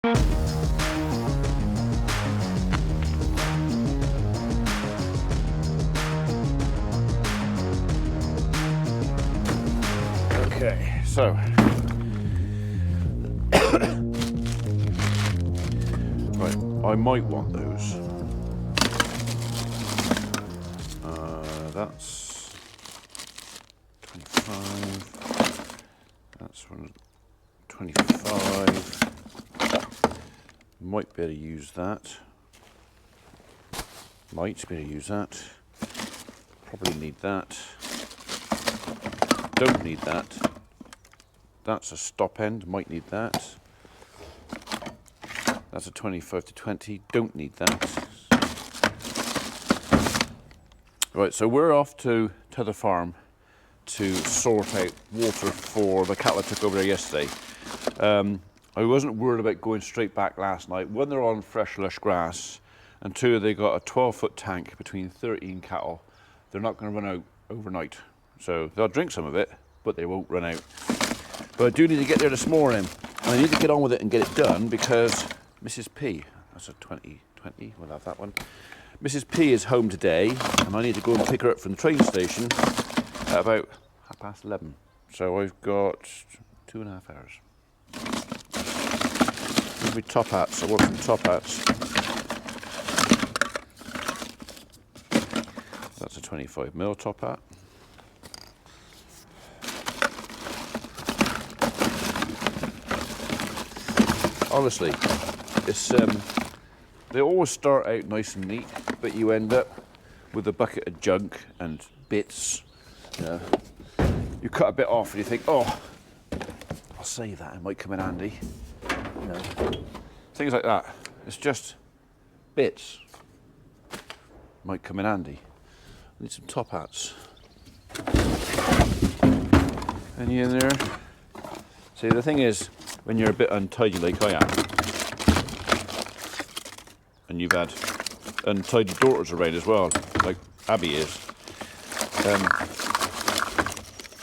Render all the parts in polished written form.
Okay, so right, I might want those. That's 25. That's 25. Might be able to use that. Might be able to use that. Probably need that. Don't need that. That's a stop end, might need that. That's a 25 to 20, don't need that. Right, so we're off to the farm to sort out water for the cattle I took over there yesterday. I wasn't worried about going straight back last night. One, they're on fresh lush grass, and two, they got a 12-foot tank between 13 cattle. They're not going to run out overnight. So they'll drink some of it, but they won't run out. But I do need to get there this morning, and I need to get on with it and get it done because Mrs. P, that's a 2020, we'll have that one. Mrs. P is home today, and I need to go and pick her up from the train station at about 11:30. So I've got 2.5 hours. Maybe top hats, I want some top hats. That's a 25mm top hat. Honestly, it's they always start out nice and neat, but you end up with a bucket of junk and bits. You know, you cut a bit off and you think, oh, I'll save that, it might come in handy. You know, things like that. It's just bits. Might come in handy. I need some top hats. Any in there? See, the thing is, when you're a bit untidy like I am, and you've had untidy daughters around as well, like Abby is,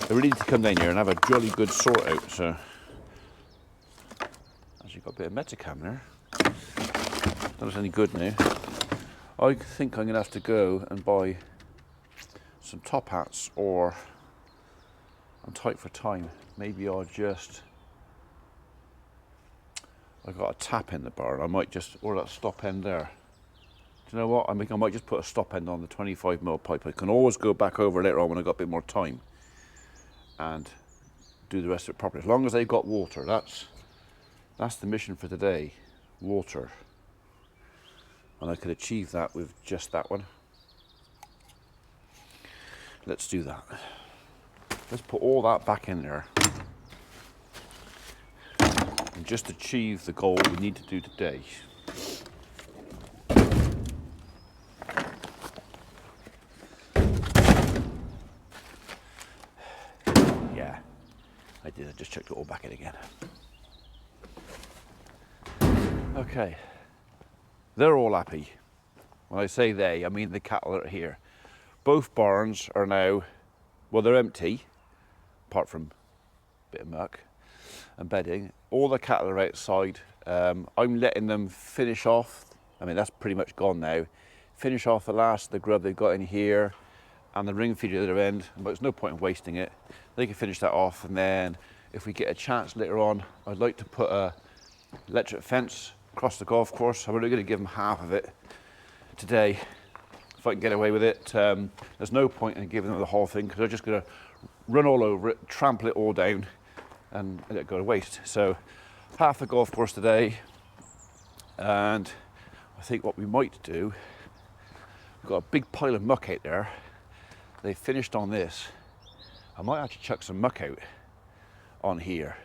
I really need to come down here and have a jolly good sort out. So, actually got a bit of Metacam there. That was any good now. I think I'm going to have to go and buy some top hats, or I'm tight for time. Maybe I'll just, I've got a tap in the barn. I might just, or that stop end there. Do you know what? I think I might just put a stop end on the 25mm pipe. I can always go back over later on when I've got a bit more time and do the rest of it properly. As long as they've got water, that's the mission for today, water. And I could achieve that with just that one. Let's do that. Let's put all that back in there and just achieve the goal we need to do today. Yeah, I did. I just chucked it all back in again. Okay, they're all happy. When I say they, I mean the cattle that are here. Both barns are now, well, they're empty, apart from a bit of muck and bedding. All the cattle are outside. I'm letting them finish off. I mean, that's pretty much gone now. Finish off the last of the grub they've got in here and the ring feeder at the other end, but there's no point in wasting it. They can finish that off, and then if we get a chance later on, I'd like to put a electric fence across the golf course. I'm only going to give them half of it today, if I can get away with it. There's no point in giving them the whole thing because they're just going to run all over it, trample it all down, and let it go to waste. So half the golf course today, and I think what we might do, we've got a big pile of muck out there. They finished on this. I might actually chuck some muck out on here.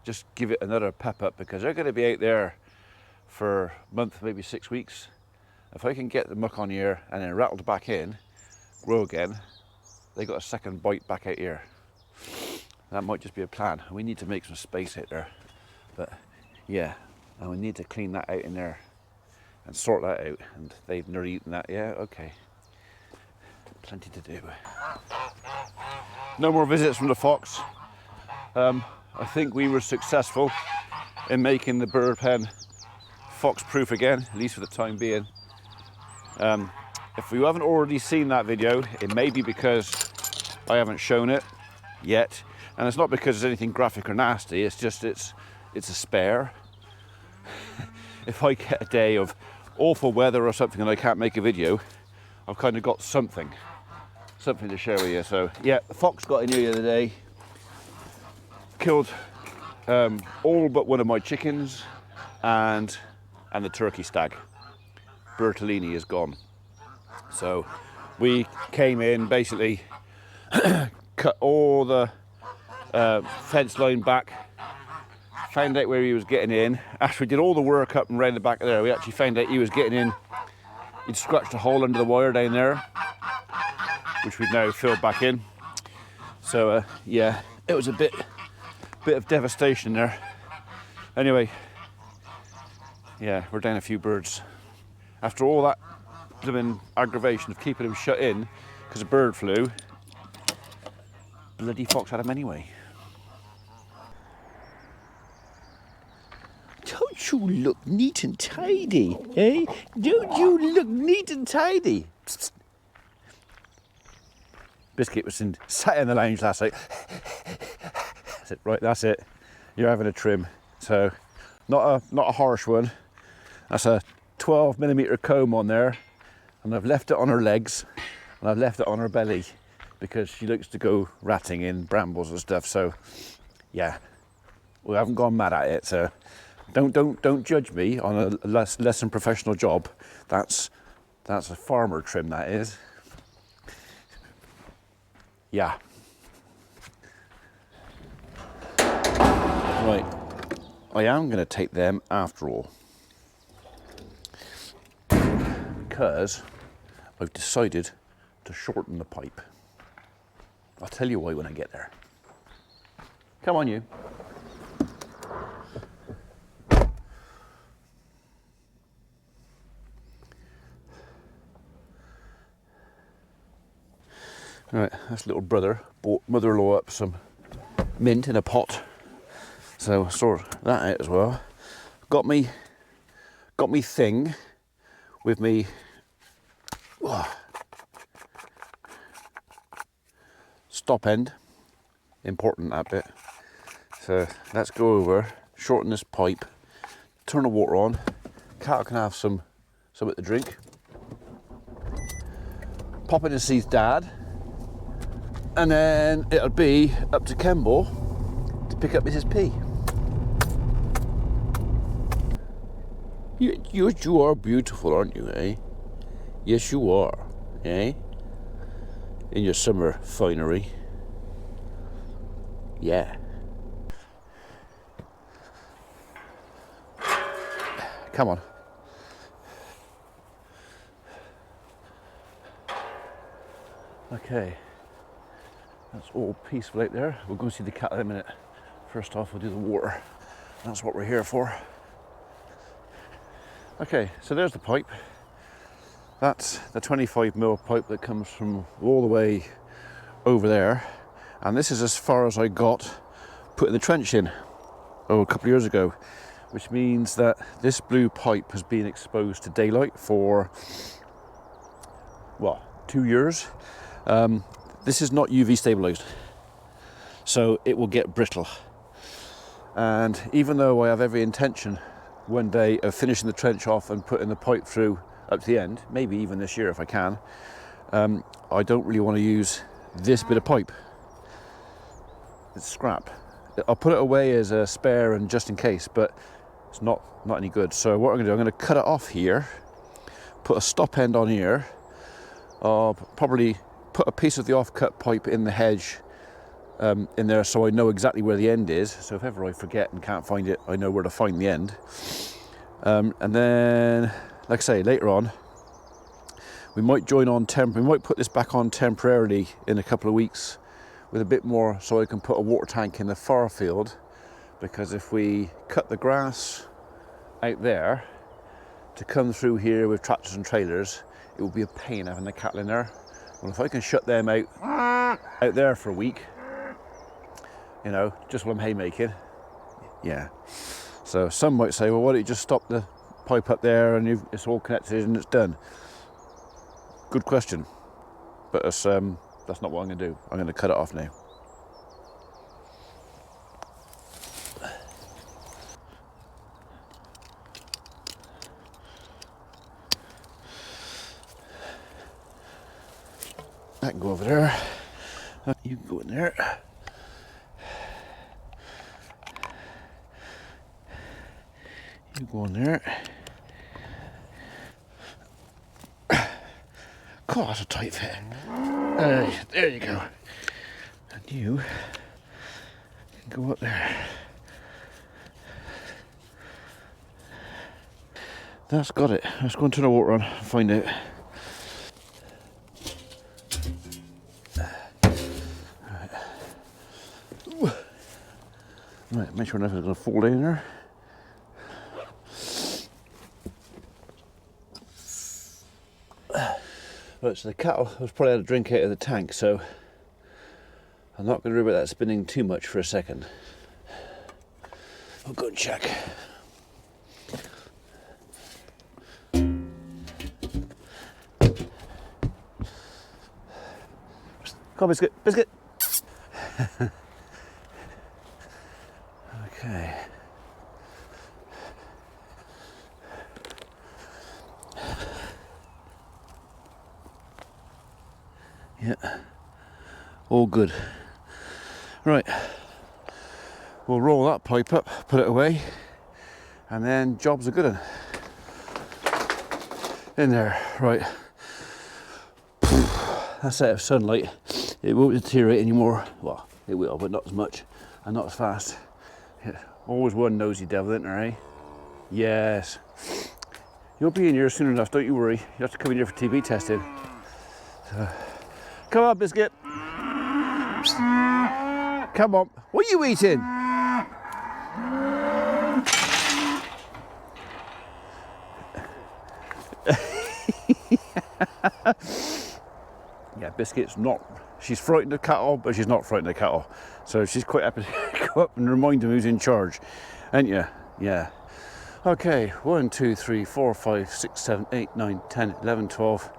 Just give it another pep up because they're going to be out there for a month, maybe 6 weeks. If I can get the muck on here and then rattled back in, grow again, they got a second bite back out here. That might just be a plan. We need to make some space out there. But yeah, and we need to clean that out in there and sort that out. And they've nearly eaten that. Yeah, okay. Plenty to do. No more visits from the fox. I think we were successful in making the bird pen fox proof again, at least for the time being. If you haven't already seen that video, it may be because I haven't shown it yet, and it's not because there's anything graphic or nasty, it's just it's a spare. If I get a day of awful weather or something and I can't make a video, I've kind of got something to share with you. So yeah, the fox got in here the other day, killed all but one of my chickens and the turkey stag. Bertolini is gone. So we came in, basically cut all the fence line back, found out where he was getting in. After we did all the work up and round the back of there, we actually found out he was getting in. He'd scratched a hole under the wire down there, which we've now filled back in. So yeah, it was a bit of devastation there. Anyway, yeah, we're down a few birds. After all that blooming aggravation of keeping him shut in because a bird flew, bloody fox had him anyway. Don't you look neat and tidy, eh? Don't you look neat and tidy? Psst, psst. Biscuit was sat in the lounge last night. I said, right, that's it. You're having a trim. So, not a harsh one. That's a 12mm comb on there, and I've left it on her legs, and I've left it on her belly because she likes to go ratting in brambles and stuff. So, yeah, we haven't gone mad at it. So, don't judge me on a less than professional job. That's a farmer trim, that is. Yeah. Right, I am going to take them after all, because I've decided to shorten the pipe. I'll tell you why when I get there. Come on, you. Right, this little brother bought mother-in-law up some mint in a pot, so sort that out as well. Got me thing with me. Stop end, important that bit. So let's go over, shorten this pipe, turn the water on. Cattle can have something to drink. Pop in and see his dad, and then it'll be up to Kemble to pick up Mrs. P. You are beautiful, aren't you, eh? Yes, you are, eh? In your summer finery. Yeah. Come on. Okay. That's all peaceful out there. We'll go see the cat in a minute. First off, we'll do the water. That's what we're here for. Okay, so there's the pipe. That's the 25mm pipe that comes from all the way over there. And this is as far as I got putting the trench in, a couple of years ago, which means that this blue pipe has been exposed to daylight for, well, 2 years. This is not UV stabilized, so it will get brittle. And even though I have every intention one day of finishing the trench off and putting the pipe through up to the end, maybe even this year if I can, I don't really want to use this bit of pipe. It's scrap. I'll put it away as a spare and just in case, but it's not any good. So what I'm going to do, I'm going to cut it off here, put a stop end on here. I'll probably put a piece of the off-cut pipe in the hedge in there so I know exactly where the end is. So if ever I forget and can't find it, I know where to find the end. And then, like I say, later on, we might join on we might put this back on temporarily in a couple of weeks with a bit more, so I can put a water tank in the far field, because if we cut the grass out there to come through here with tractors and trailers, it will be a pain having the cattle in there. Well, if I can shut them out there for a week, you know, just while I'm haymaking, yeah. So some might say, well, why don't you just stop the pipe up there and it's all connected and it's done? Good question, but that's not what I'm going to do. I'm going to cut it off now. I can go over there. You can go in there. You go in there. God, that's a tight fit. There you go. And you can go up there. That's got it. Let's go and turn the water on and find out. Right, make sure nothing's going to fall down there. Right, so the kettle has probably had a drink out of the tank, so I'm not going to worry about that spinning too much for a second. I'll go and check. Come on, biscuit, biscuit. Okay. Yeah, all good. Right, we'll roll that pipe up, put it away, and then job's a good one. In there, right. That's out of sunlight. It won't deteriorate anymore. Well, it will, but not as much and not as fast. Yeah. Always one nosy devil, isn't there, eh? Yes. You'll be in here soon enough, don't you worry. You have to come in here for TB testing. So, come on, biscuit. Come on. What are you eating? Yeah, biscuit's not. She's frightened of cattle, but she's not frightened of cattle. So she's quite happy to go up and remind him who's in charge. Ain't you? Yeah. Okay, 1, 2, 3, 4, 5, 6, 7, 8, 9, 10, 11, 12,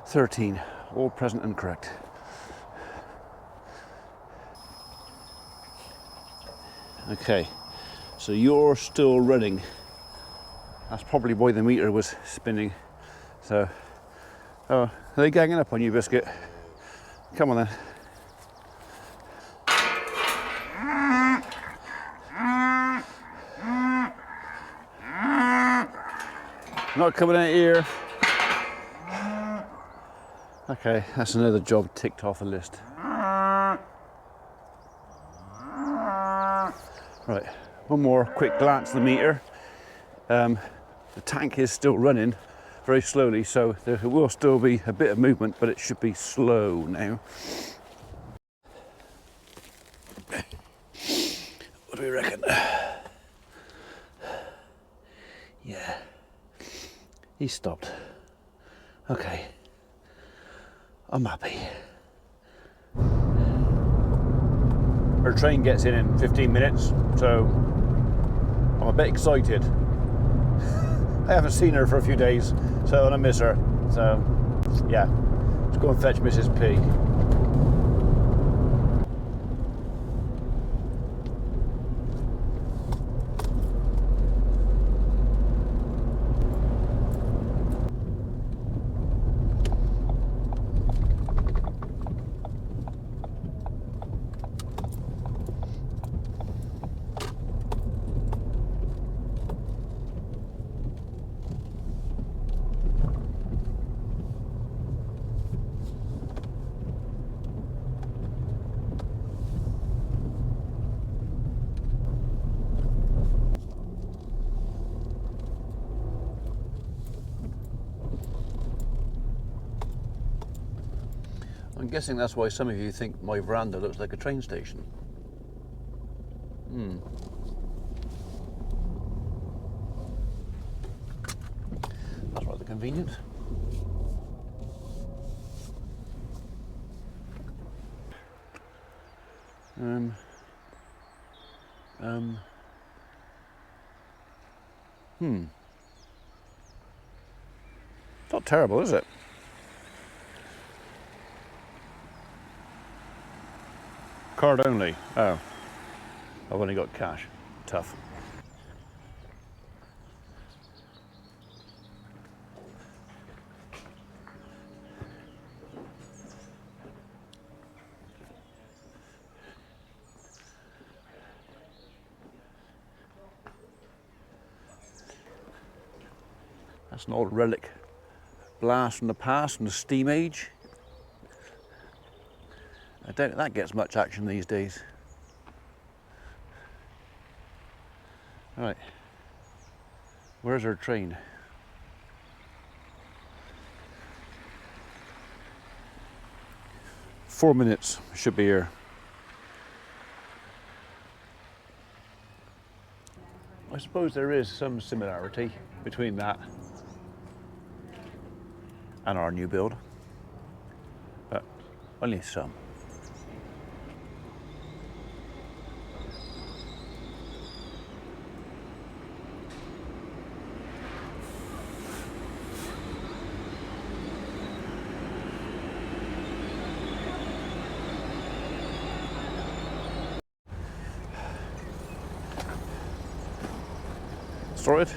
13. All present and correct. Okay, so you're still running. That's probably why the meter was spinning. So, oh, are they ganging up on you, biscuit? Come on then. Not coming out here. Okay, that's another job ticked off the list. Right, one more quick glance at the meter. The tank is still running very slowly, so there will still be a bit of movement, but it should be slow now. What do we reckon? Yeah, he stopped. Okay, I'm happy. Her train gets in 15 minutes, so I'm a bit excited. I haven't seen her for a few days, so and I miss her. So, yeah, let's go and fetch Mrs. P. I'm guessing that's why some of you think my veranda looks like a train station. That's rather convenient. Not terrible, is it? Card only. Oh. I've only got cash. Tough. That's an old relic. Blast from the past, from the steam age. I don't think that gets much action these days. Right. Where's our train? Four minutes, should be here. I suppose there is some similarity between that and our new build, but only some. Sorted?